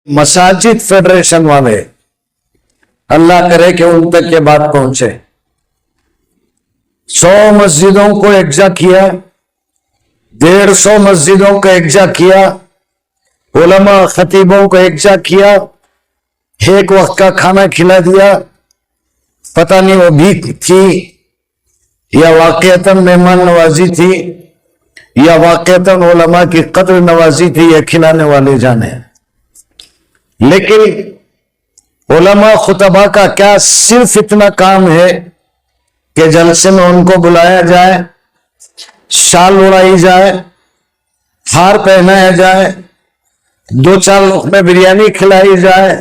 मसाजिद federation वाले, अल्लाह करे कि उन तक ये बात पहुंचे। 100 मस्जिदों को एकजा किया, 150 मस्जिदों को एकजा किया, उलमा खतीबों को एकजा किया, एक वक्त का खाना खिला दिया। पता नहीं वो भीख थी या वाकईतन मेहमान नवाजी थी या वाकईतन उलमा की कद्र नवाजी थी, या खिलाने वाले जाने। लेकिन उलमा खुतबा का क्या सिर्फ इतना काम है कि जलसे में उनको बुलाया जाए, शाल उड़ाई जाए, हार पहनाया जाए, 2-4 लुक़मे बिरयानी खिलाई जाए,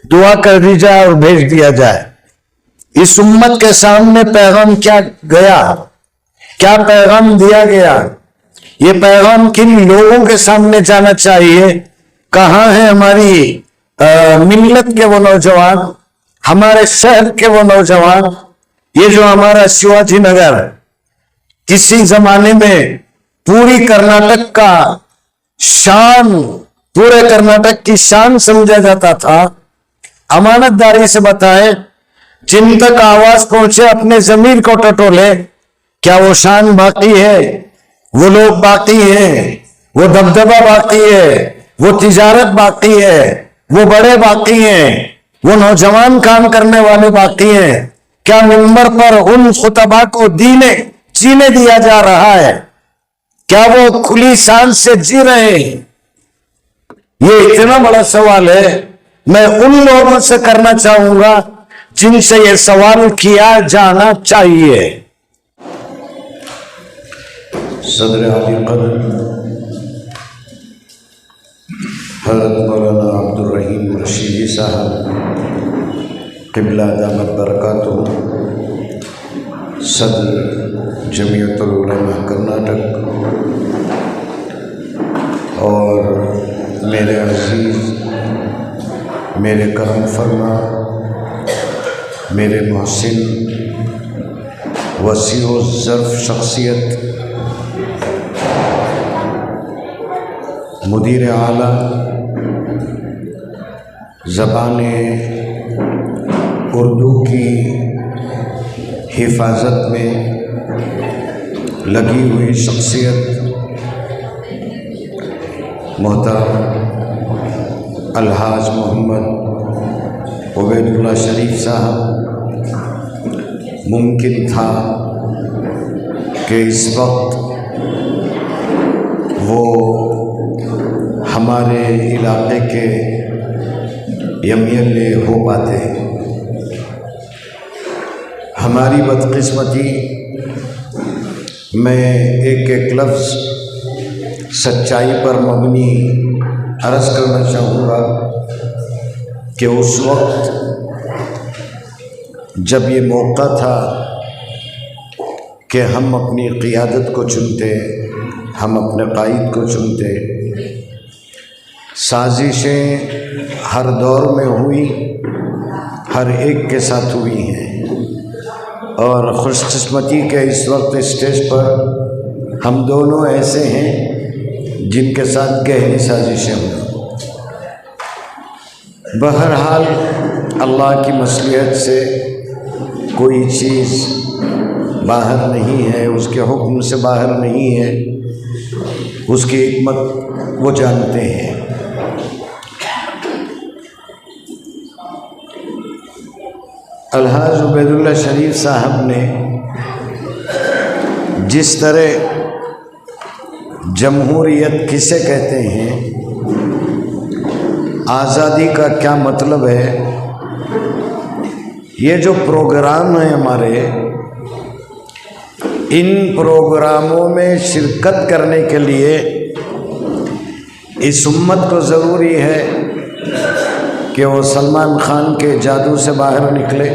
दुआ कर दी जाए और भेज दिया जाए। इस उम्मत के सामने पैगाम क्या गया, क्या पैगाम दिया गया? ये पैगाम किन लोगों के सामने जाना चाहिए? कहाँ है हमारी मिल्लत के वो नौजवान, हमारे शहर के वो नौजवान? ये जो हमारा शिवाजी नगर किसी जमाने में पूरी कर्नाटक का शान, पूरे कर्नाटक की शान समझा जाता था। अमानतदारी से बताएं, जिन तक आवाज पहुंचे अपने जमीर को टटोले, क्या वो शान बाकी है? वो लोग बाकी हैं, वो दबदबा बाकी है, वो तिजारत बाकी है, वो बड़े बाकी हैं, वो नौजवान काम करने वाले बाकी हैं। क्या मिंबर पर उन खुतबा को जीने दिया जा रहा है? क्या वो खुली सांस से जी रहे हैं? ये इतना बड़ा सवाल है। मैं उन लोगों से करना चाहूंगा जिनसे ये सवाल किया जाना चाहिए। सदर आली क़द्र हज़रत मौलाना अब्दुल रहीम रशीदी साहब क़िबला दामत बरकातुहू, सदर जमीयतुल उलमा कर्नाटक, और मेरे अज़ीज़, मेरे करम फरमा, मेरे मोहसिन, वसीओ ज़र्फ़ शख्सियत, मुदीर आला, ज़बान उर्दू की हिफाजत में लगी हुई शख्सियत मोहतरम अलहाज मोहम्मद उबैदुल्लाह शरीफ साहब, मुमकिन था कि इस वक्त वो हमारे इलाके के एमएलए हो पाते। हमारी बदकिस्मती, मैं एक एक लफ्ज़ सच्चाई पर मबनी अर्ज़ करना चाहूँगा कि उस वक्त जब ये मौका था कि हम अपनी क़ियादत को चुनते, हम अपने कायद को चुनते, साजिशें हर दौर में हुई, हर एक के साथ हुई हैं, और खुशकिस्मती के इस वक्त स्टेज पर हम दोनों ऐसे हैं जिनके साथ गहरी साजिशें हुई। बहरहाल अल्लाह की मसलियत से कोई चीज़ बाहर नहीं है, उसके हुक्म से बाहर नहीं है, उसकी हिकमत वो जानते हैं। अलहाज उबैदुल्लाह शरीफ साहब ने जिस तरह जमहूरियत किसे कहते हैं, आज़ादी का क्या मतलब है, ये जो प्रोग्राम है हमारे, इन प्रोग्रामों में शिरकत करने के लिए इस उम्मत को ज़रूरी है कि वो सलमान खान के जादू से बाहर निकले,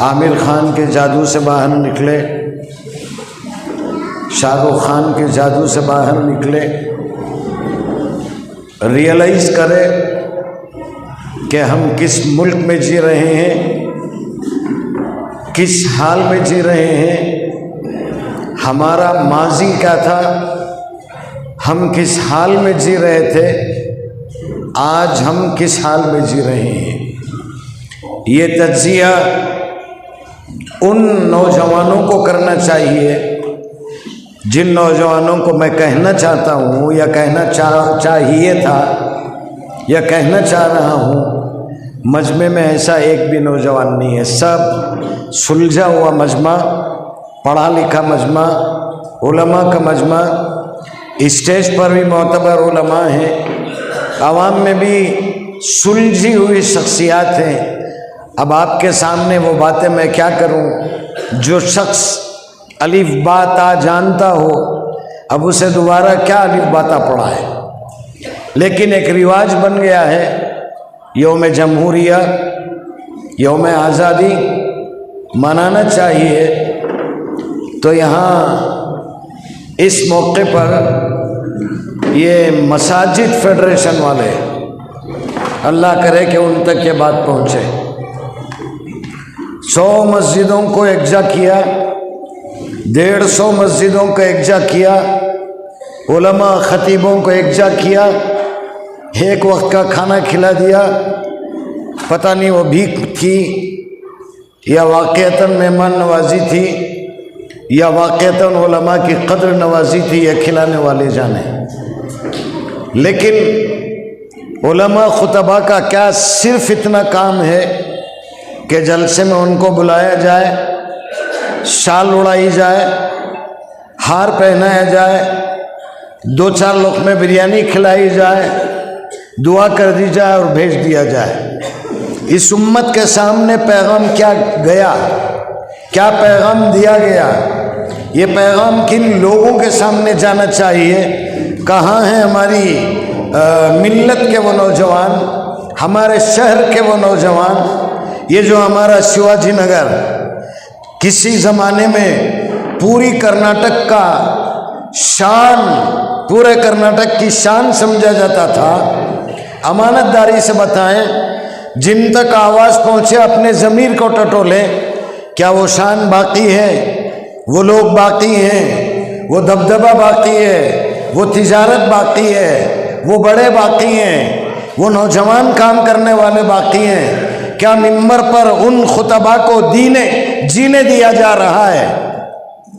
आमिर खान के जादू से बाहर निकले, शाहरुख खान के जादू से बाहर निकले, रियलाइज़ करें कि हम किस मुल्क में जी रहे हैं, किस हाल में जी रहे हैं, हमारा माजी क्या था, हम किस हाल में जी रहे थे, आज हम किस हाल में जी रहे हैं। ये तज्जिया उन नौजवानों को करना चाहिए जिन नौजवानों को मैं कहना चाहता हूँ या कहना चाहिए था या कहना चाह रहा हूँ। मजमे में ऐसा एक भी नौजवान नहीं है, सब सुलझा हुआ मजमा, पढ़ा लिखा मजमा, उलमा का मजमा। स्टेज पर भी मोतबर उलमा हैं, आवाम में भी सुलझी हुई शख्सियात हैं। अब आपके सामने वो बातें मैं क्या करूं। जो शख्स अलिफ बा ता जानता हो, अब उसे दोबारा क्या अलिफ बा ता पढ़ा है। लेकिन एक रिवाज बन गया है, यौम जमहूरिया, यौम आज़ादी मनाना चाहिए। तो यहाँ इस मौके पर ये मसाजिद फेडरेशन वाले, अल्लाह करे कि उन तक ये बात पहुँचे। 100 मस्जिदों को एकजा किया, 150 मस्जिदों को एकजा किया, उलमा खतीबों को एकजा किया, एक वक्त का खाना खिला दिया। पता नहीं वो भीख थी या वाक़यतन मेहमान नवाजी थी या वाक़यतन उलमा की कद्र नवाजी थी, या खिलाने वाले जाने। लेकिन उलमा खुतबा का क्या सिर्फ इतना काम है कि जलसे में उनको बुलाया जाए, शाल उड़ाई जाए, हार पहनाया जाए, 2-4 लुक़मे बिरयानी खिलाई जाए, दुआ कर दी जाए और भेज दिया जाए। इस उम्मत के सामने पैगाम क्या गया, क्या पैगाम दिया गया, ये पैगाम किन लोगों के सामने जाना चाहिए। कहाँ हैं हमारी मिल्लत के वो नौजवान, हमारे शहर के वो नौजवान। ये जो हमारा शिवाजी नगर किसी ज़माने में पूरी कर्नाटक का शान, पूरे कर्नाटक की शान समझा जाता था। अमानतदारी से बताएं, जिन तक आवाज़ पहुँचे अपने ज़मीर को टटोलें, क्या वो शान बाकी है, वो लोग बाकी हैं, वो दबदबा बाकी है, वो तिजारत बाकी है, वो बड़े बाकी हैं, वो नौजवान काम करने वाले बाकी हैं। क्या मिंबर पर उन खुतबा को जीने दिया जा रहा है?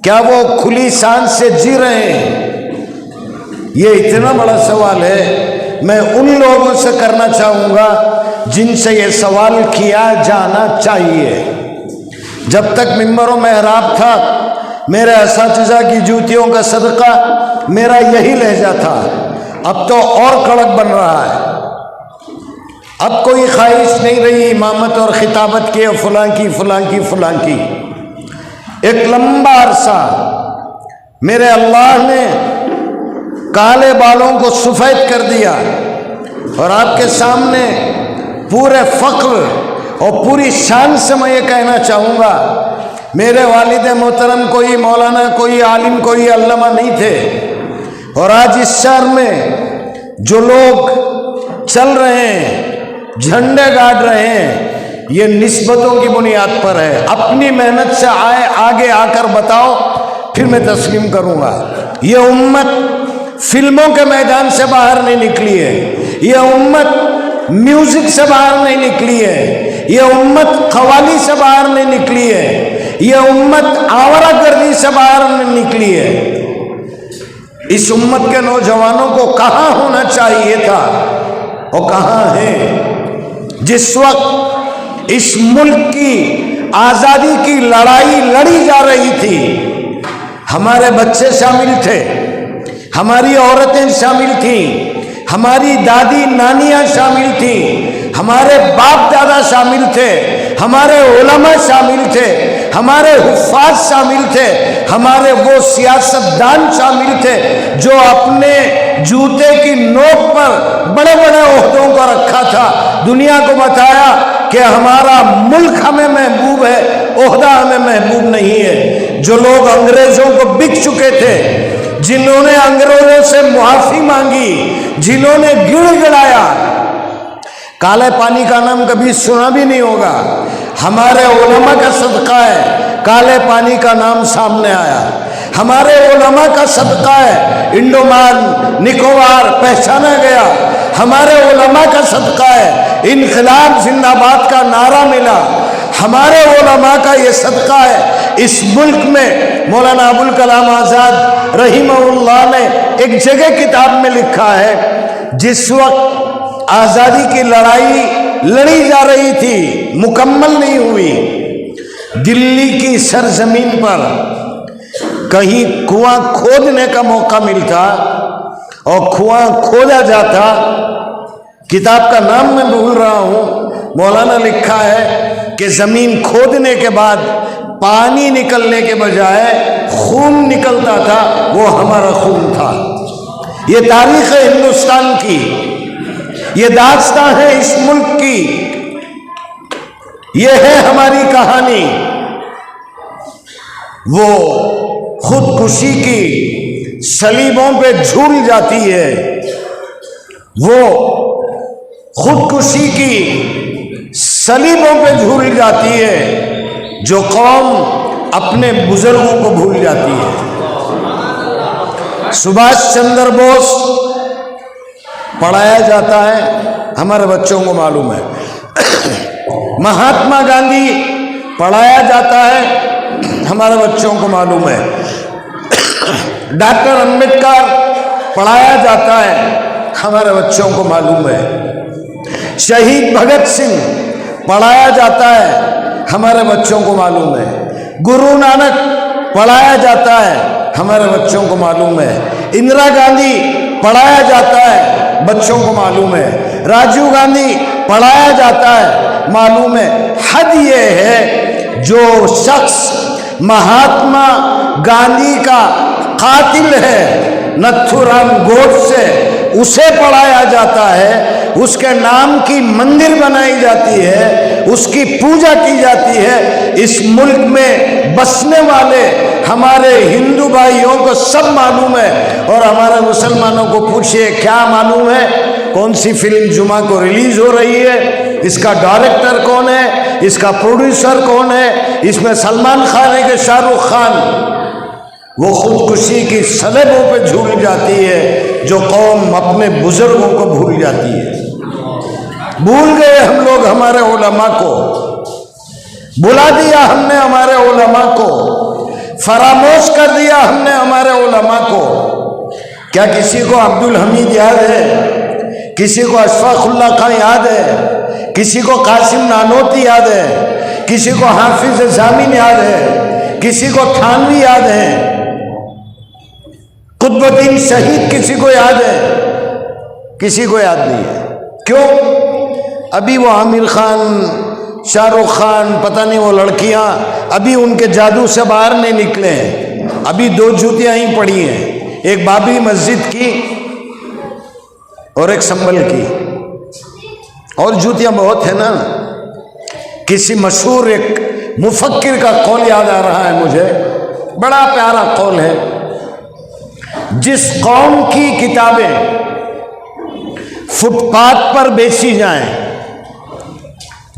क्या वो खुली सांस से जी रहे हैं? ये इतना बड़ा सवाल है। मैं उन लोगों से करना चाहूँगा जिनसे ये सवाल किया जाना चाहिए। जब तक मिंबर व मेहराब था, मेरे असातिज़ा की जूतियों का सदका मेरा यही लहजा था। अब तो और कड़क बन रहा है। अब कोई ख्वाहिश नहीं रही इमामत और खिताबत के, फलां की। एक लंबा अरसा मेरे अल्लाह ने काले बालों को सफ़ेद कर दिया और आपके सामने पूरे फ़ख्र और पूरी शान से मैं ये कहना चाहूँगा, मेरे वालिद मोहतरम कोई मौलाना, कोई आलिम, कोई अल्लामा नहीं थे। और आज इस शहर में जो लोग चल रहे हैं, झंडे गाड़ रहे हैं, ये निस्बतों की बुनियाद पर है। अपनी मेहनत से आगे आकर बताओ, फिर मैं तस्लीम करूँगा। ये उम्मत फिल्मों के मैदान से बाहर नहीं निकली है, ये उम्मत म्यूजिक से बाहर नहीं निकली है, ये उम्मत कव्वाली से बाहर नहीं निकली है, ये उम्मत आवारागर्दी से बाहर नहीं निकली है। इस उम्मत के नौजवानों को कहाँ होना चाहिए था और कहाँ है? जिस वक्त इस मुल्क की आज़ादी की लड़ाई लड़ी जा रही थी, हमारे बच्चे शामिल थे, हमारी औरतें शामिल थीं, हमारी दादी नानियाँ शामिल थीं, हमारे बाप दादा शामिल थे, हमारे उलमा शामिल थे, हमारे हुफ़ाज़ शामिल थे, हमारे वो सियासतदान शामिल थे जो अपने जूते की नोक पर बड़े बड़े ओहदों को रखा था। दुनिया को बताया कि हमारा मुल्क हमें महबूब है, ओहदा हमें महबूब नहीं है। जो लोग अंग्रेज़ों को बिक चुके थे, जिन्होंने अंग्रेज़ों से मुआफ़ी मांगी, जिन्होंने गिड़गिड़ाया, काले पानी का नाम कभी सुना भी नहीं होगा। हमारे उलमा का सदका है, काले पानी का नाम सामने आया। हमारे उलमा का सदका है, इंडोमान निकोबार पहचाना गया। हमारे उलमा का सदका है। इनकलाब जिंदाबाद का नारा मिला, हमारे उलमा का ये सदका है। इस मुल्क में मौलाना अबुल कलाम आज़ाद रहीमहुल्लाह ने एक जगह किताब में लिखा है, जिस वक्त आज़ादी की लड़ाई लड़ी जा रही थी, मुकम्मल नहीं हुई, दिल्ली की सरजमीन पर कहीं कुआं खोदने का मौका मिलता और कुआं खोदा जाता। किताब का नाम मैं भूल रहा हूं, मौलाना लिखा है कि जमीन खोदने के बाद पानी निकलने के बजाय खून निकलता था, वो हमारा खून था। ये तारीख है हिंदुस्तान की, ये दास्तां है इस मुल्क की, ये है हमारी कहानी। वो खुदकुशी की सलीबों पे झूल जाती है, वो खुदकुशी की सलीबों पे झूल जाती है जो कौम अपने बुजुर्गों को भूल जाती है। सुभाष चंद्र बोस पढ़ाया जाता है, हमारे बच्चों को मालूम है। महात्मा गांधी पढ़ाया जाता है, हमारे बच्चों को मालूम है। डॉक्टर अंबेडकर पढ़ाया जाता है, हमारे बच्चों को मालूम है। शहीद भगत सिंह पढ़ाया जाता है, हमारे बच्चों को मालूम है। गुरु नानक पढ़ाया जाता है, हमारे बच्चों को मालूम है। इंदिरा गांधी पढ़ाया जाता है, बच्चों को मालूम है। राजीव गांधी पढ़ाया जाता है, मालूम है। हद ये है जो शख्स महात्मा गांधी का कातिल है, नथुराम गोडसे, उसे पढ़ाया जाता है, उसके नाम की मंदिर बनाई जाती है, उसकी पूजा की जाती है। इस मुल्क में बसने वाले हमारे हिंदू भाइयों को सब मालूम है, और हमारे मुसलमानों को पूछिए क्या मालूम है, कौन सी फिल्म जुमा को रिलीज हो रही है, इसका डायरेक्टर कौन है, इसका प्रोड्यूसर कौन है, इसमें सलमान खान है कि शाहरुख खान। वो खुदकुशी की सलेबों पे झूल जाती है जो कौम अपने बुजुर्गों को भूल जाती है। भूल गए हम लोग हमारे उलमा को, बुला दिया हमने हमारे उलमा को, फरामोश कर दिया हमने हमारे उलमा को। क्या किसी को अब्दुल हमीद याद है? किसी को अशफाकुल्लाह खान याद है? किसी को कासिम नानोती याद है? किसी को हाफिज जामिन याद है? किसी को थानवी याद है? कुतुबुद्दीन शहीद किसी को याद है? किसी को याद नहीं है। क्यों? अभी वो आमिर खान, शाहरुख खान, पता नहीं वो लड़कियां अभी उनके जादू से बाहर नहीं निकले हैं। अभी दो जूतियां ही पड़ी हैं, एक बाबरी मस्जिद की और एक संभल की, और जूतियां बहुत है ना। किसी मशहूर एक मुफक्किर का कौल याद आ रहा है मुझे, बड़ा प्यारा कौल है। जिस कौम की किताबें फुटपाथ पर बेची जाएं,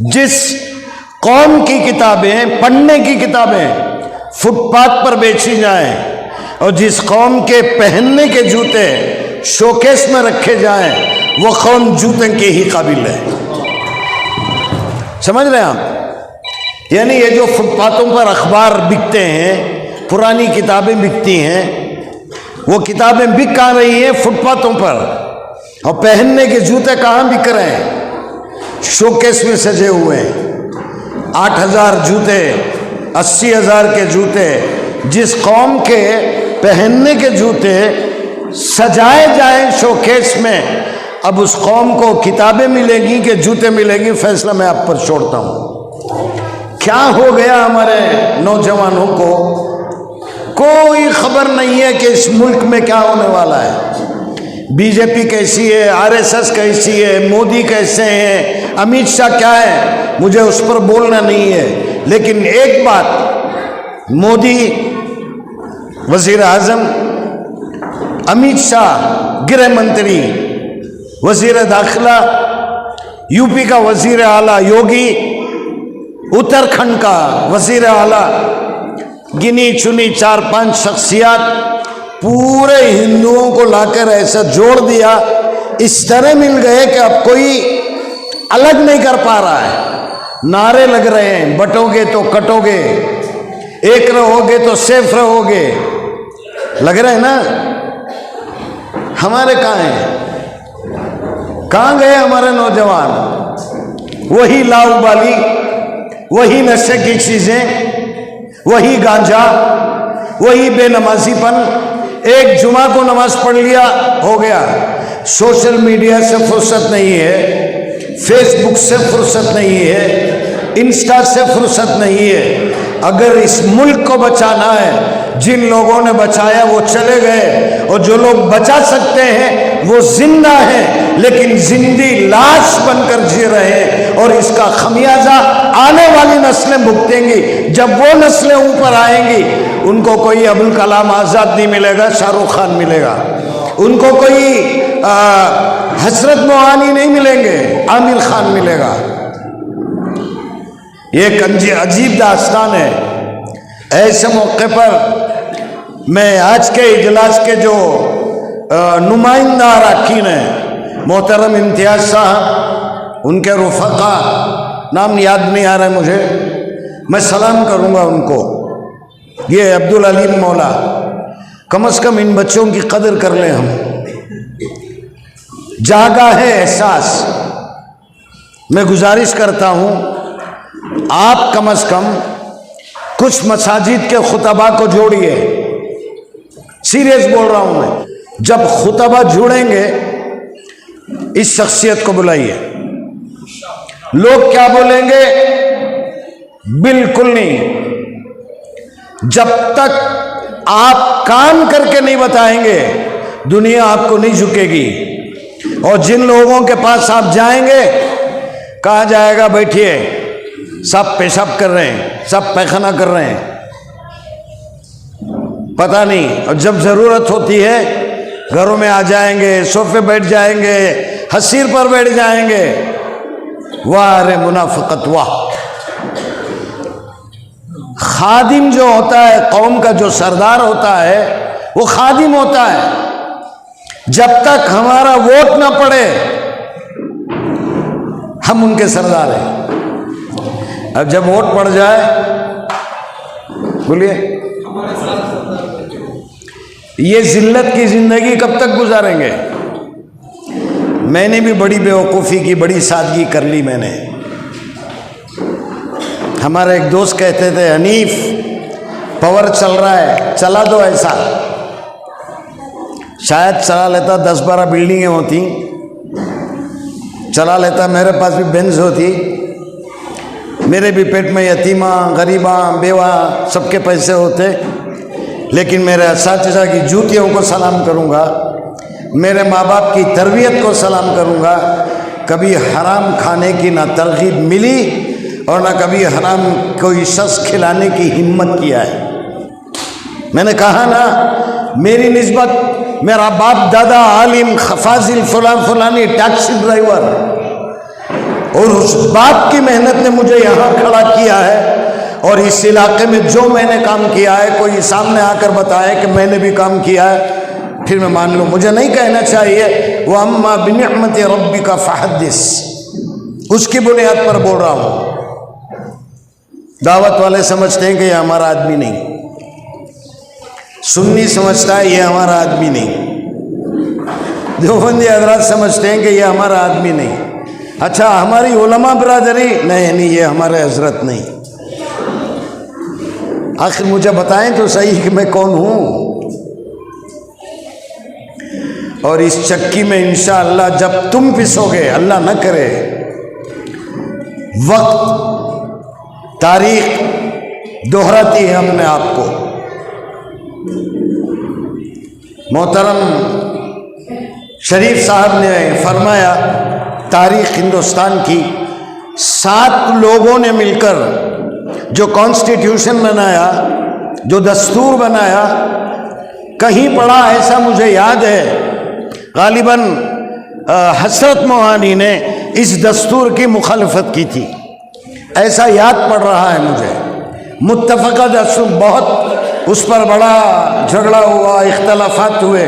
जिस कौम की किताबें, पढ़ने की किताबें फुटपाथ पर बेची जाएं, और जिस कौम के पहनने के जूते शोकेस में रखे जाएं, वो कौम जूते के ही काबिल है। समझ रहे हैं आप? यानी ये जो फुटपाथों पर अखबार बिकते हैं, पुरानी किताबें बिकती हैं, वो किताबें बिक कहाँ रही हैं? फुटपाथों पर। और पहनने के जूते कहाँ बिक रहे हैं? शोकेस में सजे हुए हैं। 8,000 जूते, 80,000 के जूते। जिस कौम के पहनने के जूते सजाए जाएं शोकेस में, अब उस कौम को किताबें मिलेंगी कि जूते मिलेंगी, फैसला मैं आप पर छोड़ता हूं। क्या हो गया हमारे नौजवानों को? कोई खबर नहीं है कि इस मुल्क में क्या होने वाला है। बीजेपी कैसी है, आरएसएस कैसी है, मोदी कैसे हैं, अमित शाह क्या है, मुझे उस पर बोलना नहीं है। लेकिन एक बात, मोदी वजीर आजम, अमित शाह गृह मंत्री, वजीर दाखिला, यूपी का वजीर आला योगी, उत्तराखंड का वजीर आला, गिनी चुनी 4-5 शख्सियात पूरे हिंदुओं को लाकर ऐसा जोड़ दिया, इस तरह मिल गए कि अब कोई अलग नहीं कर पा रहा है। नारे लग रहे हैं, बटोगे तो कटोगे, एक रहोगे तो सेफ रहोगे, लग रहे हैं ना। हमारे कहाँ हैं? कहाँ गए हमारे नौजवान? वही लाउबाली, वही नशे की चीजें, वही गांजा, वही बेनमाजीपन। एक जुमा को नमाज पढ़ लिया, हो गया। सोशल मीडिया से फुर्सत नहीं है, फेसबुक से फुर्सत नहीं है, इंस्टा से फुर्सत नहीं है। अगर इस मुल्क को बचाना है, जिन लोगों ने बचाया वो चले गए, और जो लोग बचा सकते हैं वो जिंदा हैं, लेकिन जिंदी लाश बनकर जी रहे हैं। और इसका खमियाजा आने वाली नस्लें भुगतेंगी। जब वो नस्लें ऊपर आएंगी, उनको कोई अबुल कलाम आजाद नहीं मिलेगा, शाहरुख खान मिलेगा। उनको कोई हसरत मोहानी नहीं मिलेंगे, आमिर खान मिलेगा। ये अजीब दास्तान है। ऐसे मौके पर मैं आज के इजलास के जो नुमाइंदा अरकान हैं, मोहतरम इम्तियाज साहब, उनके रुफ़क़ा, नाम याद नहीं आ रहा है मुझे, मैं सलाम करूँगा उनको। ये अब्दुल अलीम मौला, कम से कम इन बच्चों की कदर कर लें हम। जागा है एहसास। मैं गुजारिश करता हूँ, आप कम से कम कुछ मसाजिद के खुतबा को जोड़िए। सीरियस बोल रहा हूं मैं। जब खुतबा जुड़ेंगे, इस शख्सियत को बुलाइए। लोग क्या बोलेंगे? बिल्कुल नहीं। जब तक आप काम करके नहीं बताएंगे, दुनिया आपको नहीं झुकेगी। और जिन लोगों के पास आप जाएंगे, कहा जाएगा बैठिए, सब पेशाब कर रहे हैं, सब पैखाना कर रहे हैं, पता नहीं। और जब जरूरत होती है, घरों में आ जाएंगे, सोफे बैठ जाएंगे, हसीर पर बैठ जाएंगे। वाह रे मुनाफिकत वाह। खादिम जो होता है, कौम का जो सरदार होता है, वो खादिम होता है। जब तक हमारा वोट ना पड़े, हम उनके सरदार हैं। अब जब वोट पड़ जाए, बोलिए, ये जिल्लत की जिंदगी कब तक गुजारेंगे? मैंने भी बड़ी बेवकूफ़ी की, बड़ी सादगी कर ली मैंने। हमारे एक दोस्त कहते थे, हनीफ पावर चल रहा है, चला दो ऐसा। शायद चला लेता, 10-12 बिल्डिंगें होती, चला लेता। मेरे पास भी बेंज होती, मेरे भी पेट में यतीमा, गरीबा, बेवा सबके पैसे होते। लेकिन मेरे असातिज़ा की जूतियों को सलाम करूँगा, मेरे माँ बाप की तरबियत को सलाम करूँगा। कभी हराम खाने की ना तरगीब मिली, और ना कभी हराम कोई शख्स खिलाने की हिम्मत किया है। मैंने कहा ना, मेरी निस्बत, मेरा बाप दादा आलिम, फाजिल, फलानी टैक्सी ड्राइवर, और उस बाप की मेहनत ने मुझे यहाँ खड़ा किया है। और इस इलाके में जो मैंने काम किया है, कोई सामने आकर बताए कि मैंने भी काम किया है, फिर मैं मान लूँ। मुझे नहीं कहना चाहिए वो अम्मा बिनिअमति रब्बिका फहद्दिस, उसकी बुनियाद पर बोल रहा हूँ। दावत वाले समझते हैं कि ये हमारा आदमी नहीं, सुन्नी समझता है ये हमारा आदमी नहीं, देवबंदी हजरात समझते हैं कि ये हमारा आदमी नहीं। अच्छा, हमारी उलमा बिरादरी, नहीं ये हमारे हजरत नहीं। आखिर मुझे बताएं तो सही कि मैं कौन हूं। और इस चक्की में इंशाअल्लाह जब तुम पिसोगे, अल्लाह न करे, वक्त तारीख दोहराती है अपने आप को। मोहतरम शरीफ साहब ने फरमाया, तारीख हिंदुस्तान की 7 लोगों ने मिलकर जो कॉन्स्टिट्यूशन बनाया, जो दस्तूर बनाया, कहीं पढ़ा ऐसा मुझे याद है, गालिबन हसरत मोहानी ने इस दस्तूर की मुखालफत की थी, ऐसा याद पड़ रहा है मुझे। मुत्तफ़क़ा दस्तूर, बहुत उस पर बड़ा झगड़ा हुआ, इख्तलाफात हुए,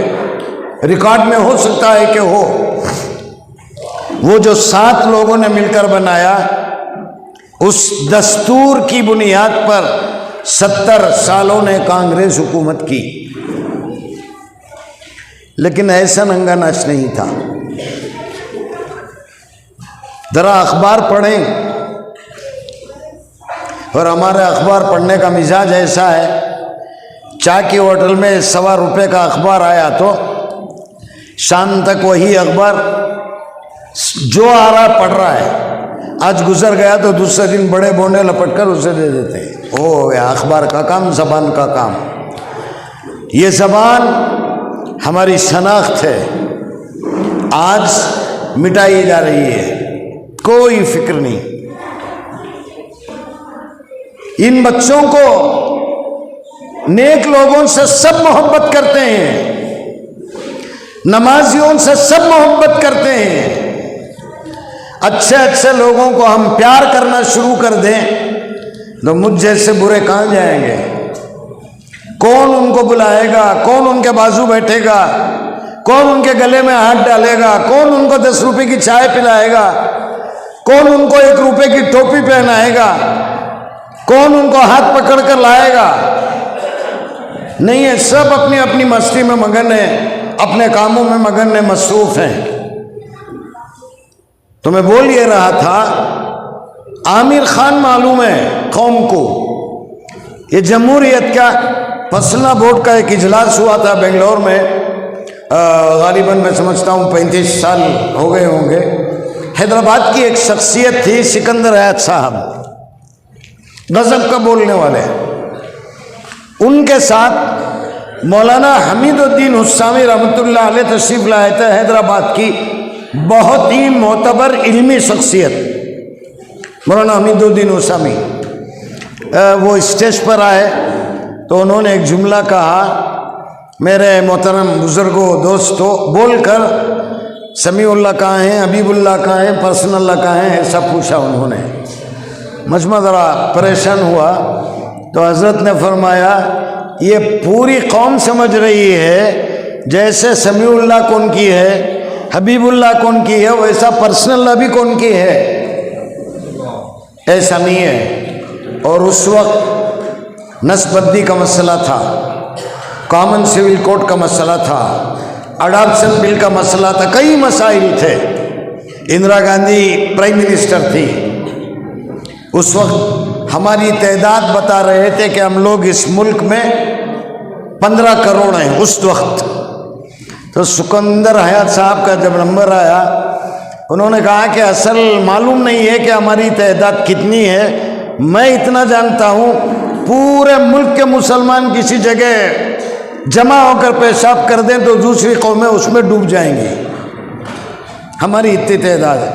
रिकॉर्ड में हो सकता है कि हो। वो जो 7 लोगों ने मिलकर बनाया, उस दस्तूर की बुनियाद पर 70 सालों ने कांग्रेस हुकूमत की, लेकिन ऐसा नंगा नाच नहीं था। जरा अखबार पढ़ें, और हमारे अखबार पढ़ने का मिजाज ऐसा है, चाय की होटल में ₹1.25 का अखबार आया तो शाम तक वही अखबार जो आ रहा पढ़ रहा है। आज गुजर गया तो दूसरे दिन बड़े बोने लपट कर उसे दे देते हैं। ओ या अखबार का काम, जबान का काम। ये जबान हमारी शनाख्त है, आज मिटाई जा रही है, कोई फिक्र नहीं। इन बच्चों को नेक लोगों से सब मोहब्बत करते हैं, नमाजियों से सब मोहब्बत करते हैं। अच्छे अच्छे लोगों को हम प्यार करना शुरू कर दें तो मुझ जैसे बुरे कहाँ जाएंगे? कौन उनको बुलाएगा? कौन उनके बाजू बैठेगा? कौन उनके गले में हाथ डालेगा? कौन उनको 10 रुपए की चाय पिलाएगा? कौन उनको 1 रुपए की टोपी पहनाएगा? कौन उनको हाथ पकड़ कर लाएगा? नहीं है, सब अपनी अपनी मस्ती में मगन है, अपने कामों में मगन है, मसरूफ हैं। तो मैं बोल ये रहा था, आमिर खान मालूम है कौम को, ये जमहूरियत का फसला बोर्ड का एक इजलास हुआ था बेंगलोर में, गालिबन मैं समझता हूँ 35 साल हो गए होंगे। हैदराबाद की एक शख्सियत थी सिकंदर हयात साहब, गजब का बोलने वाले। उनके साथ मौलाना हमीदुद्दीन हुस्सामी रहमतुल्लाह अलैह तशरीफ लाए थे, हैदराबाद की बहुत ही मोतबर इल्मी शख्सियत मौलाना हमीदुद्दीन हुस्सामी। वो स्टेज पर आए तो उन्होंने एक जुमला कहा, मेरे मोहतरम बुजुर्गों दोस्तों, बोलकर समीउल्लाह कहाँ हैं, हबीबुल्लाह कहाँ हैं, पर्सनल्लाह कहाँ हैं, ऐसा पूछा उन्होंने। मजमा ज़रा परेशान हुआ तो हज़रत ने फरमाया, ये पूरी कौम समझ रही है जैसे समीउल्लाह कौन की है, हबीबुल्लाह कौन की है, वैसा पर्सनल्लाह भी कौन की है। ऐसा नहीं है। और उस वक्त नस्बंदी का मसला था, कॉमन सिविल कोड का मसला था, अडॉप्शन बिल का मसला था, कई मसाइल थे। इंदिरा गांधी प्राइम मिनिस्टर थी उस वक्त। हमारी तादाद बता रहे थे कि हम लोग इस मुल्क में 15 करोड़ हैं उस वक्त। तो सिकंदर हयात साहब का जब नंबर आया, उन्होंने कहा कि असल मालूम नहीं है कि हमारी तादाद कितनी है, मैं इतना जानता हूँ पूरे मुल्क के मुसलमान किसी जगह जमा होकर पेशाब कर दें तो दूसरी कौमें उसमें डूब जाएंगी, हमारी इतनी तादाद है।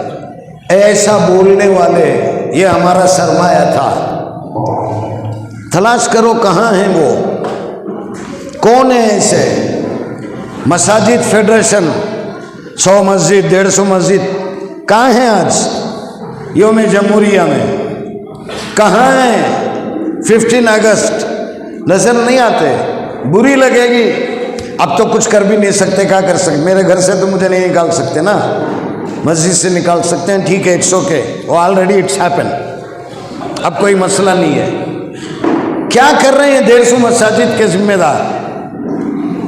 ऐसा बोलने वाले ये हमारा सरमाया था। तलाश करो कहाँ हैं वो, कौन है ऐसे। मसाजिद फेडरेशन 100 मस्जिद 150 मस्जिद कहाँ हैं आज यौम जमहूरिया में? कहाँ हैं 15 अगस्त? नजर नहीं आते, बुरी लगेगी। अब तो कुछ कर भी नहीं सकते, क्या कर सकते? मेरे घर से तो मुझे नहीं निकाल सकते ना, मस्जिद से निकाल सकते हैं, ठीक है, इट्स ओके, वो ऑलरेडी इट्स हैपन, अब कोई मसला नहीं है। क्या कर रहे हैं 150 मसाजिद के जिम्मेदार?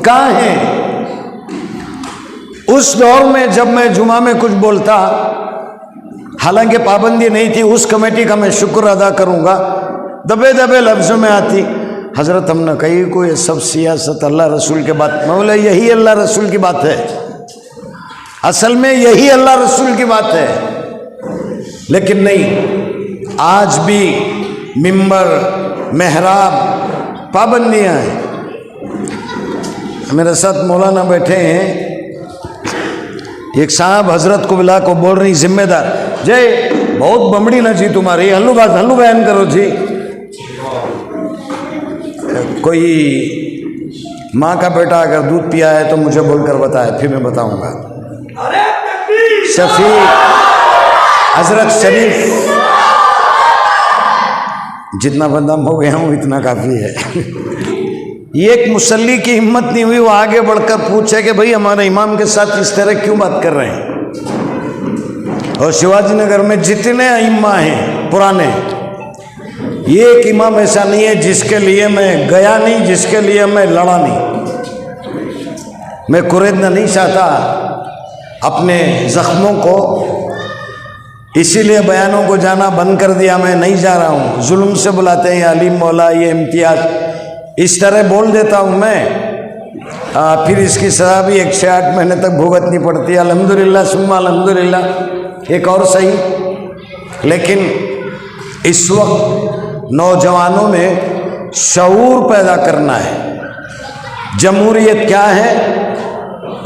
कहाँ हैं? उस दौर में जब मैं जुमा में कुछ बोलता, हालांकि पाबंदी नहीं थी, उस कमेटी का मैं शुक्र अदा करूंगा, दबे दबे लफ्ज़ों में आती, हजरत हमने कही को ये सब सियासत अल्लाह रसूल के बात। मैं बोला यही अल्लाह रसूल की बात है, असल में यही अल्लाह रसूल की बात है। लेकिन नहीं, आज भी मिंबर मेहराब पाबंदियाँ हैं। मेरे साथ मौलाना बैठे हैं, एक साहब हजरत को बुला को बोल रही, जिम्मेदार जय बहुत बमड़ी ना जी तुम्हारी, हल्लू बयान करो जी। कोई माँ का बेटा अगर दूध पिया है तो मुझे बोलकर बताए, फिर मैं बताऊंगा। शफी हजरत शरीफ, जितना बदनाम हो गया हूँ इतना काफी है। एक मुसल्ली की हिम्मत नहीं हुई वो आगे बढ़कर पूछे कि भाई हमारे इमाम के साथ इस तरह क्यों बात कर रहे हैं। और शिवाजी नगर में जितने इमाम हैं पुराने, एक इमाम ऐसा नहीं है जिसके लिए मैं गया नहीं, जिसके लिए मैं लड़ा नहीं। मैं कुरेदना नहीं चाहता अपने जख्मों को, इसीलिए बयानों को जाना बंद कर दिया। मैं नहीं जा रहा हूँ, जुल्म से बुलाते हैं अलीम मौला, ये इम्तियाज, इस तरह बोल देता हूँ मैं। फिर इसकी सजा भी 108 महीने तक भुगतनी पड़ती है। अल्हम्दुलिल्लाह सुम्मा अल्हम्दुलिल्लाह, एक और सही। लेकिन इस वक्त नौजवानों में शऊर पैदा करना है। जमहूरियत क्या है?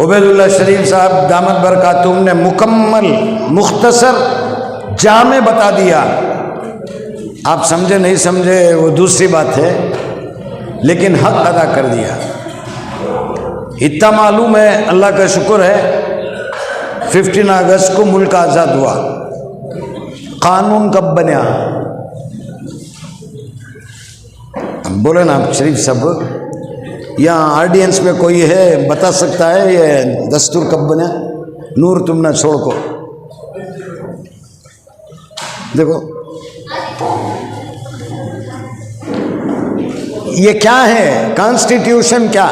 उबैदुल्लाह शरीफ साहब दामद बरकातुहू ने मुकम्मल मुख्तसर जामे बता दिया। आप समझे नहीं समझे वो दूसरी बात है, लेकिन हक अदा कर दिया। इतना मालूम है, अल्लाह का शुक्र है, 15 अगस्त को मुल्क आज़ाद हुआ। कानून कब बना? बोले ना आप शरीफ साहब, यहाँ ऑडियंस में कोई है बता सकता है ये दस्तूर कब बना? नूर तुम ना छोड़ को देखो, ये क्या है? कॉन्स्टिट्यूशन क्या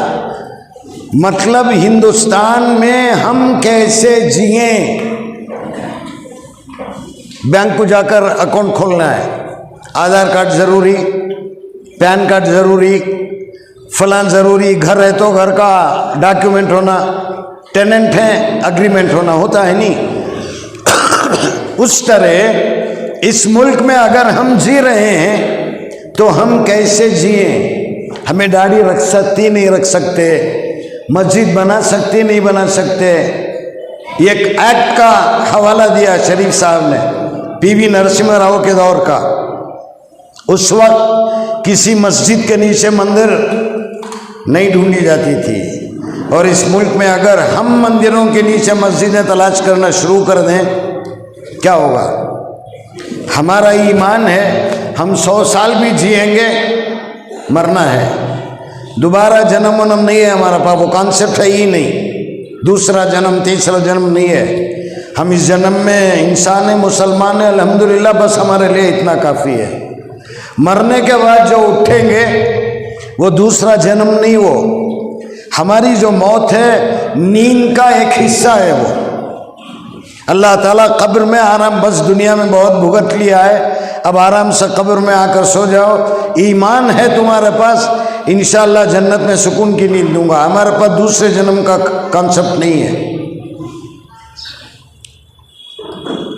मतलब? हिंदुस्तान में हम कैसे जिए? बैंक को जाकर अकाउंट खोलना है, आधार कार्ड जरूरी, पैन कार्ड जरूरी, फलान जरूरी, घर है तो घर का डॉक्यूमेंट होना, टेनेंट है अग्रीमेंट होना, होता है नहीं? उस तरह इस मुल्क में अगर हम जी रहे हैं तो हम कैसे जिए? हमें दाढ़ी रख सकती नहीं रख सकते, मस्जिद बना सकते नहीं बना सकते। एक एक्ट का हवाला दिया शरीफ साहब ने, पीवी नरसिम्हा राव के दौर का। उस वक्त किसी मस्जिद के नीचे मंदिर नहीं ढूंढी जाती थी, और इस मुल्क में अगर हम मंदिरों के नीचे मस्जिदें तलाश करना शुरू कर दें, क्या होगा? हमारा ईमान है हम 100 साल भी जिएंगे, मरना है, दोबारा जन्म वन्म नहीं है हमारा पास, वो कॉन्सेप्ट है ही नहीं। दूसरा जन्म तीसरा जन्म नहीं है। हम इस जन्म में इंसान है, मुसलमान है, अल्हम्दुलिल्लाह, बस हमारे लिए इतना काफ़ी है। मरने के बाद जो उठेंगे वो दूसरा जन्म नहीं, वो हमारी जो मौत है नींद का एक हिस्सा है। वो अल्लाह ताला कब्र में आराम, बस दुनिया में बहुत भुगत लिया है, अब आराम से कब्र में आकर सो जाओ। ईमान है तुम्हारे पास, इंशाअल्लाह जन्नत में सुकून की नींद दूंगा। हमारे पास दूसरे जन्म का कॉन्सेप्ट नहीं है।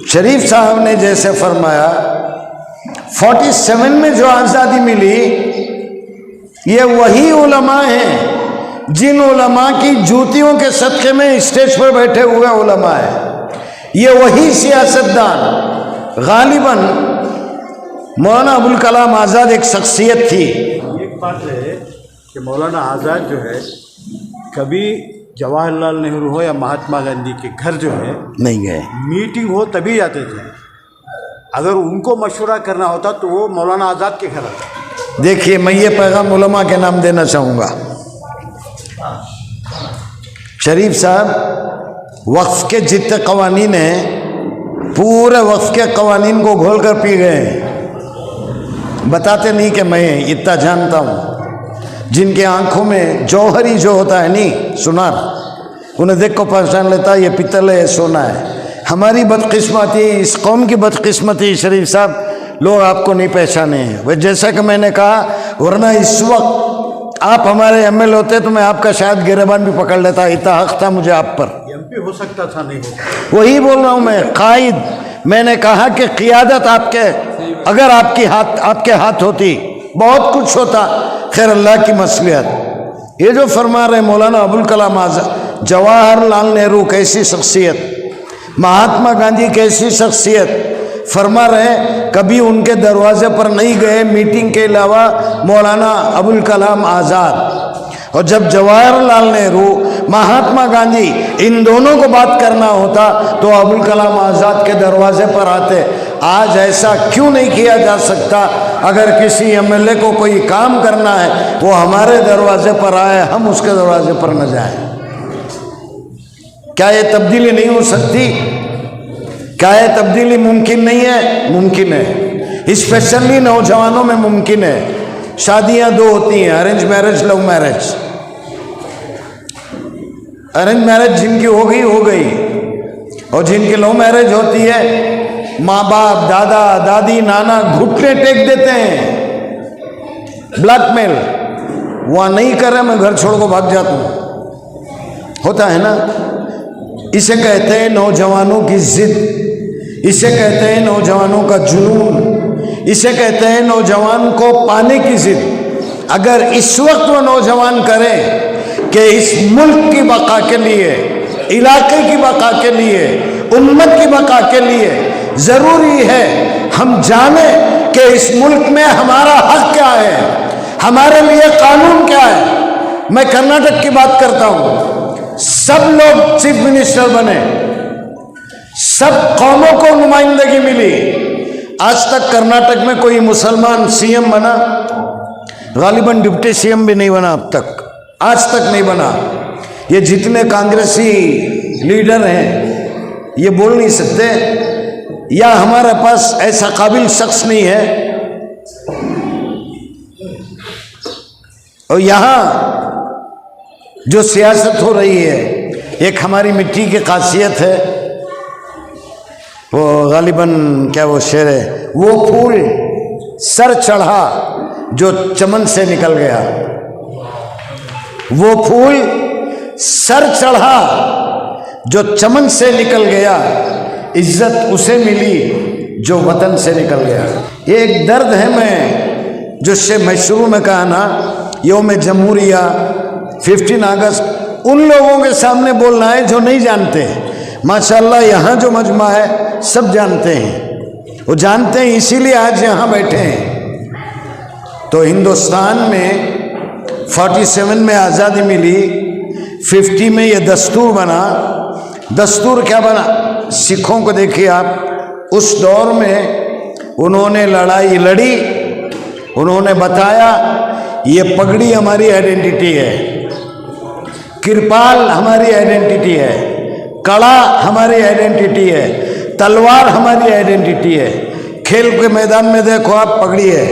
शरीफ साहब ने जैसे फरमाया 47 में जो आज़ादी मिली, ये वही उलमा हैं जिन उलमा की जूतियों के सदक़े में स्टेज पर बैठे हुए उलमा हैं। ये वही सियासतदान, गालिबन मौलाना अबुल कलाम आज़ाद एक शख्सियत थी। एक बात है कि मौलाना आज़ाद जो है कभी जवाहरलाल नेहरू हो या महात्मा गांधी के घर जो है नहीं गए, मीटिंग हो तभी जाते थे। अगर उनको मशवरा करना होता तो वो मौलाना आज़ाद के घर आते। देखिए, मैं ये पैगाम उलमा के नाम देना चाहूँगा। शरीफ साहब वक्फ के जितने कवानीन हैं, पूरे वक्फ के कवानीन को घोल कर पी गए हैं। बताते नहीं कि मैं इतना जानता हूँ। जिनके आंखों में जौहरी जो होता है नहीं, सुनार, उन्हें देख को पहचान लेता है ये पित्तल है, सोना है। हमारी बदकिस्मती, इस कौम की बदकिस्मती शरीफ साहब, लोग आपको नहीं पहचाने हैं। वह जैसा कि मैंने कहा, वरना इस वक्त आप हमारे एमएल होते तो मैं आपका शायद गिरबान भी पकड़ लेता, इतना हक था मुझे आप पर। एमपी हो सकता था, नहीं होता। वही बोल रहा हूँ मैं, कायद। मैंने कहा कि क़ियादत आपके, अगर आपके हाथ होती बहुत कुछ होता। खैर, अल्लाह की मसलियत। ये जो फरमा रहे मौलाना अबुल कलाम आज़ाद, जवाहरलाल नेहरू कैसी शख्सियत, महात्मा गांधी कैसी शख्सियत, फरमा रहे कभी उनके दरवाजे पर नहीं गए मीटिंग के अलावा मौलाना अबुल कलाम आज़ाद। और जब जवाहरलाल नेहरू, महात्मा गांधी, इन दोनों को बात करना होता तो अबुल कलाम आज़ाद के दरवाजे पर आते। आज ऐसा क्यों नहीं किया जा सकता? अगर किसी एमएलए को कोई काम करना है, वो हमारे दरवाजे पर आए, हम उसके दरवाजे पर न जाएं। क्या ये तब्दीली नहीं हो सकती? क्या है तब्दीली मुमकिन नहीं है? मुमकिन है, स्पेशली नौजवानों में मुमकिन है। शादियां दो होती हैं, arrange marriage, love marriage. Arrange marriage जिनकी हो गई, और जिनकी लव मैरिज होती है, माँ बाप, दादा दादी, नाना घुटने टेक देते हैं, ब्लैकमेल। वहां नहीं कर रहे, मैं घर छोड़ को भाग जाता हूं, होता है ना। इसे कहते हैं नौजवानों की जिद, इसे कहते हैं नौजवानों का जुनून, इसे कहते हैं नौजवान को पाने की जिद। अगर इस वक्त वो नौजवान करें कि इस मुल्क की बका के लिए, इलाके की बका के लिए, उम्मत की बका के लिए जरूरी है हम जाने कि इस मुल्क में हमारा हक क्या है, हमारे लिए कानून क्या है। मैं कर्नाटक की बात करता हूं, सब लोग चीफ मिनिस्टर बने, सब कौमों को नुमाइंदगी मिली। आज तक कर्नाटक में कोई मुसलमान सीएम बना? गालिबन डिप्टी सीएम भी नहीं बना अब तक, आज तक नहीं बना। ये जितने कांग्रेसी लीडर हैं ये बोल नहीं सकते, या हमारे पास ऐसा काबिल शख्स नहीं है। और यहां जो सियासत हो रही है, एक हमारी मिट्टी की खासियत है, वो गालिबन क्या वो शेर है, वो फूल सर चढ़ा जो चमन से निकल गया। वो फूल सर चढ़ा जो चमन से निकल गया, इज्जत उसे मिली जो वतन से निकल गया। ये एक दर्द है, मैं जो मैं शुरू में कहा ना, यौम जमहूरिया, 15 अगस्त, उन लोगों के सामने बोलना है जो नहीं जानते। माशाल्लाह यहाँ जो मजमा है सब जानते हैं, वो जानते हैं इसीलिए आज यहाँ बैठे हैं। तो हिंदुस्तान में 47 में आज़ादी मिली, 50 में ये दस्तूर बना। दस्तूर क्या बना? सिखों को देखिए आप, उस दौर में उन्होंने लड़ाई लड़ी, उन्होंने बताया ये पगड़ी हमारी आइडेंटिटी है, किरपाल हमारी आइडेंटिटी है, कड़ा हमारी आइडेंटिटी है, तलवार हमारी आइडेंटिटी है। खेल के मैदान में देखो आप, पगड़ी है,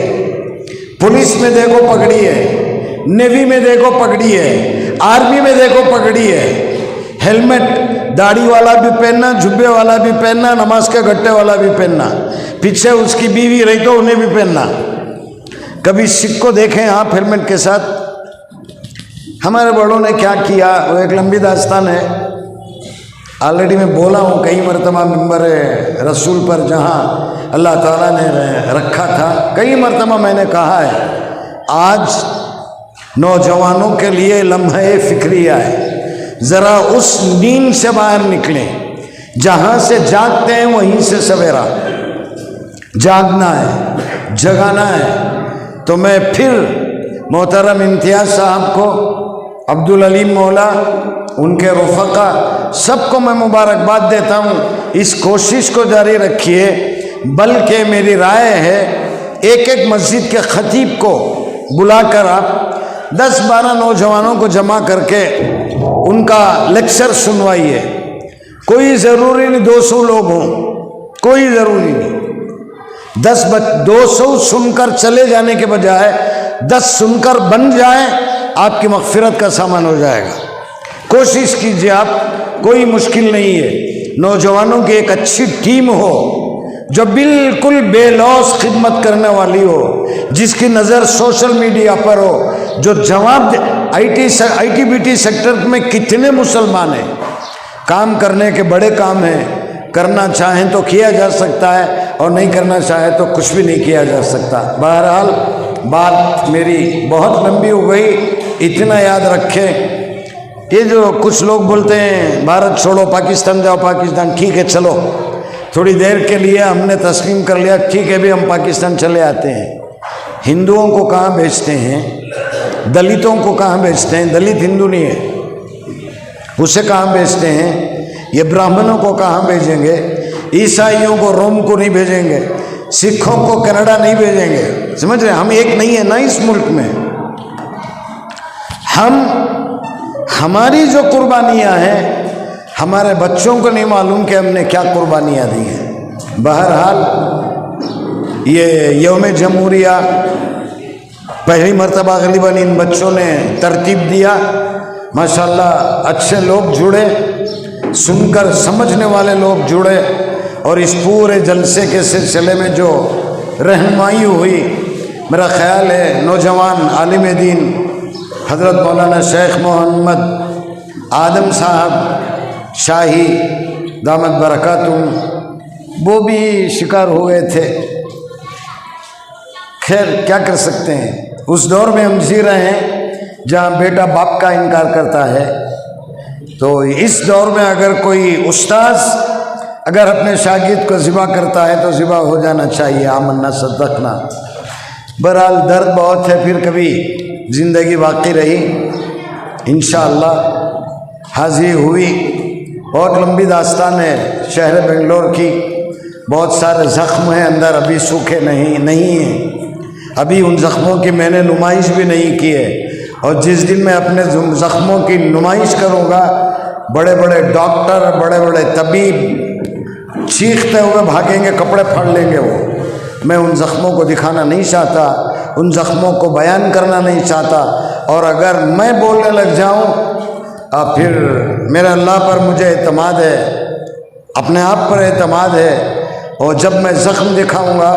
पुलिस में देखो पगड़ी है, नेवी में देखो पगड़ी है, आर्मी में देखो पगड़ी है। हेलमेट दाढ़ी वाला भी पहनना, जुब्बे वाला भी पहनना, नमाज के गट्टे वाला भी पहनना, पीछे उसकी बीवी रही तो उन्हें भी पहनना। कभी सिख को देखें आप हेलमेट के साथ? हमारे बड़ों ने क्या किया, वो एक लंबी दास्तान है। ऑलरेडी मैं बोला हूँ कई मरतबा मिंबर रसूल पर, जहाँ अल्लाह ताला ने रखा था, कई मरतबा मैंने कहा है, आज नौजवानों के लिए लम्हे फिक्रिया है। ज़रा उस नींद से बाहर निकलें, जहाँ से जागते हैं वहीं से सवेरा जागना है, जगाना है। तो मैं फिर मोहतरम इम्तियाज़ साहब को, अब्दुल अलीम मौला, उनके रफ़क़ा, सबको मैं मुबारकबाद देता हूँ। इस कोशिश को जारी रखिए। बल्कि मेरी राय है, एक एक मस्जिद के खतीब को बुलाकर आप 10-12 नौजवानों को जमा करके उनका लेक्चर सुनवाइए। कोई ज़रूरी नहीं 200 लोग हों, कोई ज़रूरी नहीं। 200 सुनकर चले जाने के बजाय 10 सुनकर बन जाएं, आपकी मग़फ़िरत का सामान हो जाएगा। कोशिश कीजिए आप, कोई मुश्किल नहीं है। नौजवानों की एक अच्छी टीम हो जो बिल्कुल बेलौस खिदमत करने वाली हो, जिसकी नज़र सोशल मीडिया पर हो, जो जवाब IT-BT सेक्टर में कितने मुसलमान हैं, काम करने के बड़े काम हैं, करना चाहें तो किया जा सकता है और नहीं करना चाहे तो कुछ भी नहीं किया जा सकता। बहरहाल बात मेरी बहुत लंबी हो गई, इतना याद रखें। ये जो कुछ लोग बोलते हैं भारत छोड़ो पाकिस्तान जाओ, पाकिस्तान, ठीक है चलो, थोड़ी देर के लिए हमने तस्लीम कर लिया, ठीक है भी हम पाकिस्तान चले आते हैं। हिंदुओं को कहाँ भेजते हैं? दलितों को कहाँ भेजते हैं? दलित हिंदू नहीं है, उसे कहाँ भेजते हैं? ये ब्राह्मणों को कहाँ भेजेंगे? ईसाइयों को रोम को नहीं भेजेंगे, सिखों को कनाडा नहीं भेजेंगे। समझ रहे? हम एक नहीं है ना इस मुल्क में। हमारी जो कुर्बानियाँ हैं, हमारे बच्चों को नहीं मालूम कि हमने क्या कुर्बानियाँ दी हैं। बहरहाल ये यौम जमहूरिया पहली मर्तबा गलीबन इन बच्चों ने तरतीब दिया। माशाल्लाह अच्छे लोग जुड़े, सुनकर समझने वाले लोग जुड़े, और इस पूरे जलसे के सिलसिले में जो रहनुमाई हुई, मेरा ख़्याल है नौजवान आलिम दीन हज़रत मौलाना शेख मोहम्मद आदम साहब शाही दामद बरकातुम, वो भी शिकार हो गए थे। खैर क्या कर सकते हैं, उस दौर में हम जी रहे हैं जहाँ बेटा बाप का इनकार करता है। तो इस दौर में अगर कोई उस्ताद अगर अपने शागिर्द को ज़िबा करता है तो ज़िबा हो जाना चाहिए, आमन्ना सद्दक़ना। बहरहाल दर्द बहुत है, फिर कभी ज़िंदगी बाकी रही, इंशाअल्लाह हाज़िरी हुई। बहुत लंबी दास्तान है शहर बेंगलोर की, बहुत सारे ज़ख्म हैं अंदर, अभी सूखे नहीं हैं। अभी उन ज़ख्मों की मैंने नुमाइश भी नहीं की है, और जिस दिन मैं अपने ज़ख्मों की नुमाइश करूँगा, बड़े बड़े डॉक्टर, बड़े बड़े तबीब चीखते हुए भागेंगे, कपड़े फाड़ लेंगे वो। मैं उन ज़ख्मों को दिखाना नहीं चाहता, उन ज़ख्मों को बयान करना नहीं चाहता, और अगर मैं बोलने लग जाऊँ फिर मेरे अल्लाह पर मुझे एतमाद है, अपने आप पर एतमाद है, और जब मैं ज़ख्म दिखाऊँगा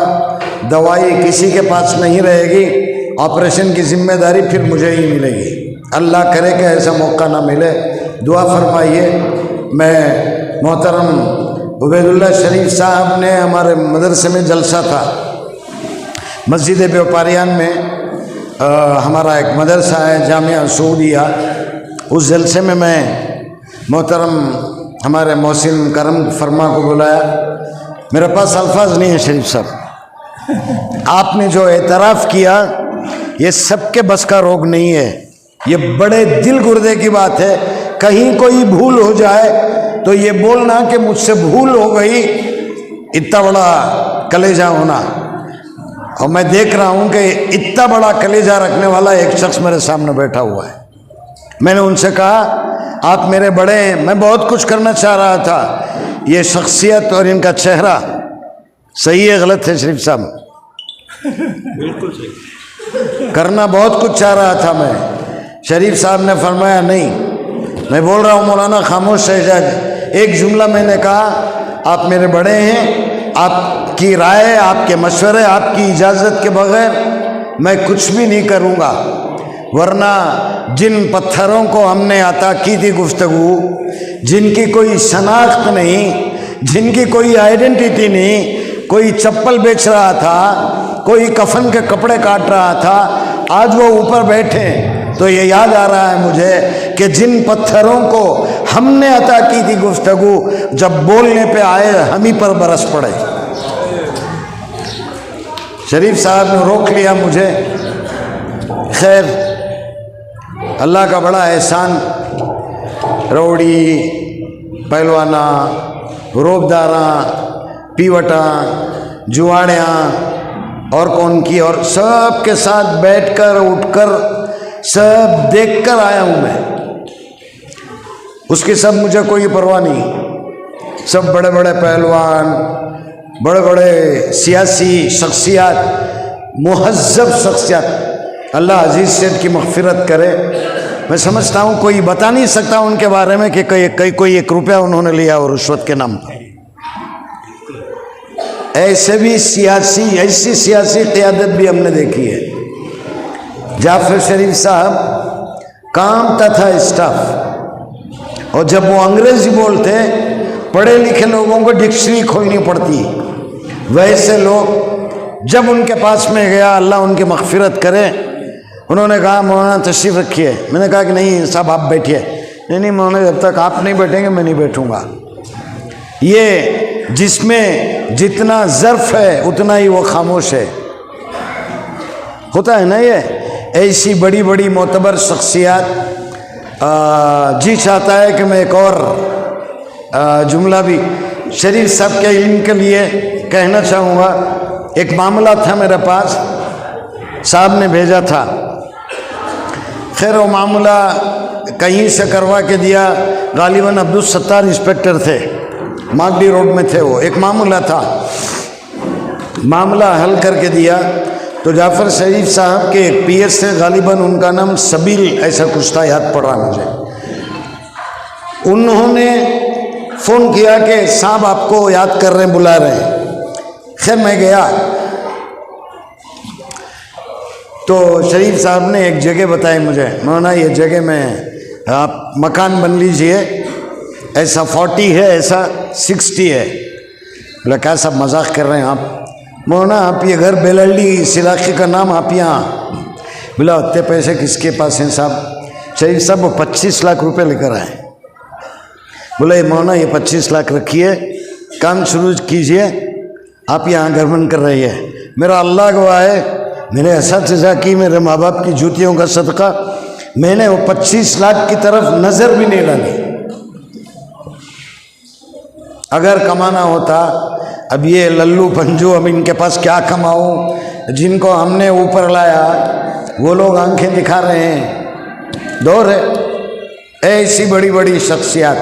दवाई किसी के पास नहीं रहेगी, ऑपरेशन की जिम्मेदारी फिर मुझे ही मिलेगी। अल्लाह करे कि ऐसा मौका ना मिले, दुआ फरमाइए। मैं मोहतरम उबैदुल्लाह शरीफ साहब ने हमारे मदरसे में जलसा था, मस्जिद व्यापारियान में हमारा एक मदरसा है जामिया सऊदिया, उस जलसे में मैं मोहतरम हमारे मोहसिन करम फरमा को बुलाया। मेरे पास अल्फाज नहीं है शरीफ साहब, आपने जो एतराफ़ किया ये सबके बस का रोग नहीं है, ये बड़े दिल गुर्दे की बात है। कहीं कोई भूल हो जाए तो ये बोलना कि मुझसे भूल हो गई, इतना बड़ा कलेजा होना। और मैं देख रहा हूँ कि इतना बड़ा कलेजा रखने वाला एक शख्स मेरे सामने बैठा हुआ है। मैंने उनसे कहा आप मेरे बड़े हैं, मैं बहुत कुछ करना चाह रहा था, ये शख्सियत और इनका चेहरा सही है गलत है शरीफ साहब? बिल्कुल सही। करना बहुत कुछ चाह रहा था मैं। शरीफ साहब ने फरमाया नहीं, मैं बोल रहा हूँ मौलाना खामोश शहजाद। एक जुमला मैंने कहा, आप मेरे बड़े हैं, आपकी राय, आपके मशवरे, आपकी इजाज़त के बगैर मैं कुछ भी नहीं करूँगा। वरना जिन पत्थरों को हमने अता की थी गुफ्तगू, जिनकी कोई शनाख्त नहीं, जिनकी कोई आइडेंटिटी नहीं, कोई चप्पल बेच रहा था, कोई कफन के कपड़े काट रहा था, आज वो ऊपर बैठे, तो ये याद आ रहा है मुझे कि जिन पत्थरों को हमने अता की थी गुफ्तगू, जब बोलने पे आए हम ही पर बरस पड़े। शरीफ साहब ने रोक लिया मुझे। खैर अल्लाह का बड़ा एहसान, रौड़ी, पहलवाना, रोबदारा, पीवटा, जुआड़ियाँ और कौन की, और सब के साथ बैठकर उठकर सब देखकर आया हूँ मैं। उसकी सब मुझे कोई परवाह नहीं। सब बड़े बड़े पहलवान, बड़े बड़े सियासी शख्सियत, मुहज़्ज़ब शख्सियत, अल्लाह अजीज़ सेठ की मग़फ़िरत करे। मैं समझता हूँ कोई बता नहीं सकता उनके बारे में कि कोई 1 रुपया उन्होंने लिया और रिश्वत के नाम पर। ऐसे भी ऐसी सियासी क़यादत भी हमने देखी है। जाफ़र शरीफ साहब काम था स्टाफ, और जब वो अंग्रेज़ी बोलते पढ़े लिखे लोगों को डिक्शनरी खोलनी पड़ती। वैसे लोग जब उनके पास में गया, अल्लाह उनकी मग़फ़िरत करे, उन्होंने कहा मौलाना तशरीफ़ रखिए। मैंने कहा कि नहीं साहब आप बैठिए। नहीं मौलाना जब तक आप नहीं बैठेंगे मैं नहीं बैठूँगा। ये जिसमें जितना ज़र्फ़ है उतना ही वो खामोश है, होता है ना। ये ऐसी बड़ी बड़ी मोतबर शख्सियत जी चाहता है कि मैं एक और जुमला भी शरीफ साहब के इल्म के लिए कहना चाहूँगा। एक मामला था मेरे पास, साहब ने भेजा था। खैर वो मामला कहीं से करवा के दिया, गालिबन अब्दुल सत्तार इंस्पेक्टर थे, मागडी रोड में थे वो, एक मामला था, मामला हल करके दिया। तो जाफ़र शरीफ साहब के एक पीएस थे, गालिबन उनका नाम सबील ऐसा कुछ था, याद पड़ रहा मुझे। उन्होंने फ़ोन किया कि साहब आपको याद कर रहे हैं, बुला रहे हैं। खैर मैं गया तो शरीफ साहब ने एक जगह बताई मुझे, मौलाना ये जगह में आप मकान बन लीजिए, ऐसा 40 है, ऐसा 60 है। बोला क्या सब मजाक कर रहे हैं आप? मौलाना आप ये घर बेलल्ली इस इलाके का नाम, आप यहाँ। बोला उतने पैसे किसके पास हैं साहब? शरीफ साहब वो 25 लाख रुपए लेकर आए। बोला ये मौलाना ये 25 लाख रखिए, काम शुरू कीजिए, आप यहाँ घर बन कर रही है। मेरा अल्लाह गवाह है, मैंने असातिज़ा की, मेरे माँ बाप की जूतियों का सदका, मैंने वो 25 लाख की तरफ नज़र भी नहीं डाली। अगर कमाना होता, अब ये लल्लू पंजू, अब इनके पास क्या कमाऊं, जिनको हमने ऊपर लाया वो लोग आंखें दिखा रहे हैं। दौर है ऐसी बड़ी बड़ी शख्सियत,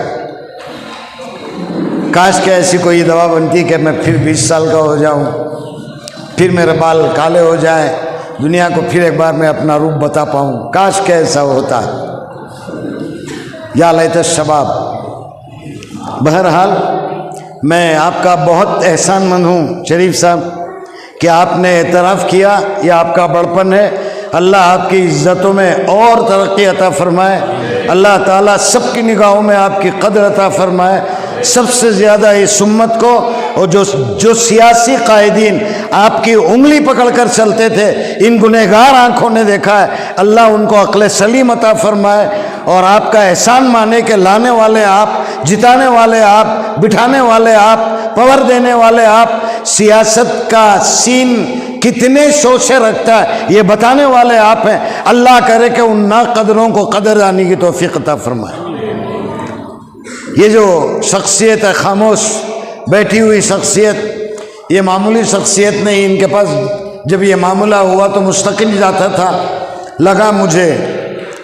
काश के ऐसी कोई दवा बनती कि मैं फिर 20 साल का हो जाऊं, फिर मेरे बाल काले हो जाए, दुनिया को फिर एक बार मैं अपना रूप बता पाऊं। काश के ऐसा होता, या लैत शबाब। बहरहाल मैं आपका बहुत एहसानमंद हूँ शरीफ साहब कि आपने एतराफ़ किया, ये आपका बड़पन है। अल्लाह आपकी इज़्ज़तों में और तरक्की अता फरमाए, अल्लाह ताला सबकी निगाहों में आपकी कदर अता फरमाए। सबसे ज़्यादा इस उम्मत को, और जो सियासी कायदीन आपकी उंगली पकड़कर चलते थे, इन गुनहगार आँखों ने देखा है, अल्लाह उनको अक्ल सलीम अता फरमाए और आपका एहसान माने के लाने वाले आप, जिताने वाले आप, बिठाने वाले आप, पावर देने वाले आप, सियासत का सीन कितने शोशे रखता है ये बताने वाले आप हैं। अल्लाह करे कि उन नाकदरों को कदर आने की तौफीक अता फरमाए। ये जो शख्सियत है, खामोश बैठी हुई शख्सियत, ये मामूली शख्सियत नहीं। इनके पास जब ये मामला हुआ तो मुस्तकिल जाता था, लगा मुझे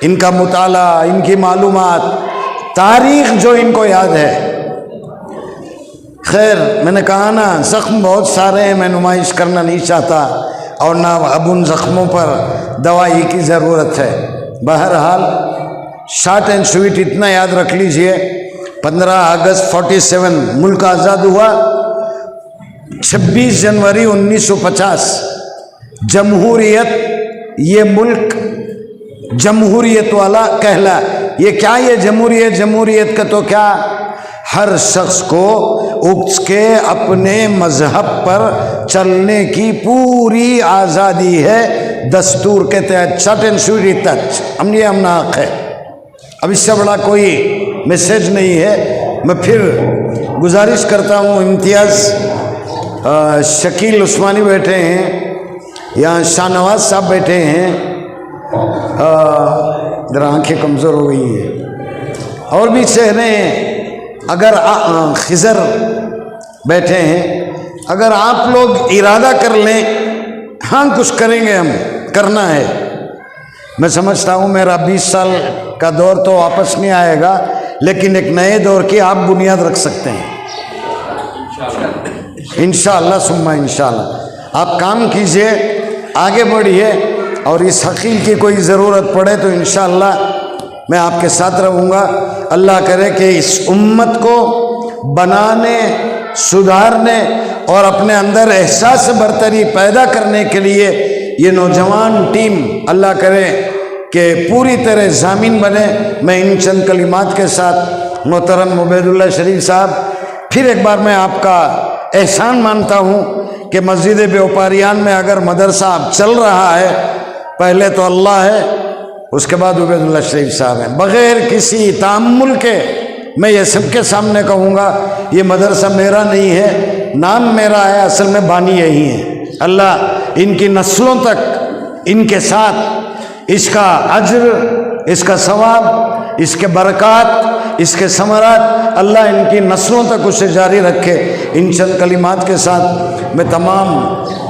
इनका मुताला, इनकी मालूमात, तारीख़ जो इनको याद है। खैर मैंने कहा ना, ज़ख्म बहुत सारे हैं, मैं नुमाइश करना नहीं चाहता और ना अब उन ज़ख्मों पर दवाई की ज़रूरत है। बहरहाल शॉर्ट एंड स्वीट इतना याद रख लीजिए, 15 अगस्त 47 मुल्क आज़ाद हुआ, 26 जनवरी 1950 जमहूरियत, ये मुल्क जमहूरियत वाला कहला। ये क्या, ये जमहूरियत, जमहूरियत का तो क्या, हर शख्स को उसके अपने मजहब पर चलने की पूरी आज़ादी है दस्तूर के तहत। शॉर्ट एंड स्वीट टच, हमने हमना हक है। अब इससे बड़ा कोई मैसेज नहीं है। मैं फिर गुजारिश करता हूँ, इम्तियाज़ शकील उस्मानी बैठे हैं, यहाँ शाहनवाज साहब बैठे हैं, जरा आँखें कमज़ोर हो गई हैं, और भी चेहरे हैं, अगर खिज़र बैठे हैं, अगर आप लोग इरादा कर लें, हाँ कुछ करेंगे, हम करना है। मैं समझता हूँ मेरा 20 साल का दौर तो वापस नहीं आएगा, लेकिन एक नए दौर की आप बुनियाद रख सकते हैं इंशाअल्लाह सुम्मा इंशाअल्लाह। आप काम कीजिए, आगे बढ़िए, और इस हकील की कोई ज़रूरत पड़े तो इंशाअल्लाह मैं आपके साथ रहूँगा। अल्लाह करे कि इस उम्मत को बनाने, सुधारने और अपने अंदर एहसास बरतरी पैदा करने के लिए ये नौजवान टीम, अल्लाह करे कि पूरी तरह ज़ामीन बने। मैं इन चंद कलिमात के साथ मोहतरम उबैदुल्लाह शरीफ साहब, फिर एक बार मैं आपका एहसान मानता हूँ कि मस्जिद व्यापारियान में अगर मदरसा अब चल रहा है, पहले तो अल्लाह है, उसके बाद उबैदुल्लाह शरीफ साहब हैं। बग़ैर किसी तामुल के मैं ये सबके सामने कहूँगा, ये मदरसा मेरा नहीं है, नाम मेरा है, असल में बानी यही है। अल्लाह इनकी नस्लों तक इनके साथ इसका अज्र, इसका सवाब, इसके बरक़ात, इसके समरात अल्लाह इनकी नस्लों तक उसे जारी रखे। इन चंद कलिमात के साथ मैं तमाम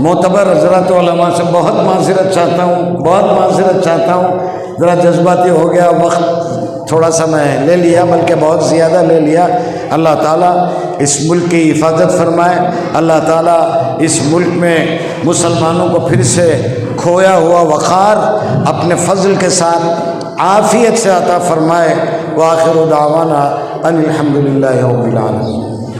मोतबर हज़रात उलमा से बहुत माज़रत चाहता हूँ, बहुत माज़रत चाहता हूँ। ज़रा जज्बाती हो गया, वक्त थोड़ा सा मैं ले लिया, बल्कि बहुत ज़्यादा ले लिया। अल्लाह ताला इस मुल्क की हिफाजत फरमाए। अल्लाह ताला इस मुल्क में मुसलमानों को फिर से खोया हुआ वक़ार अपने फ़ज़ल के साथ आफ़ियत से अता फरमाए। व आखिर दावाना अनिल हम्दुलिल्लाहि रब्बिल आलमीन।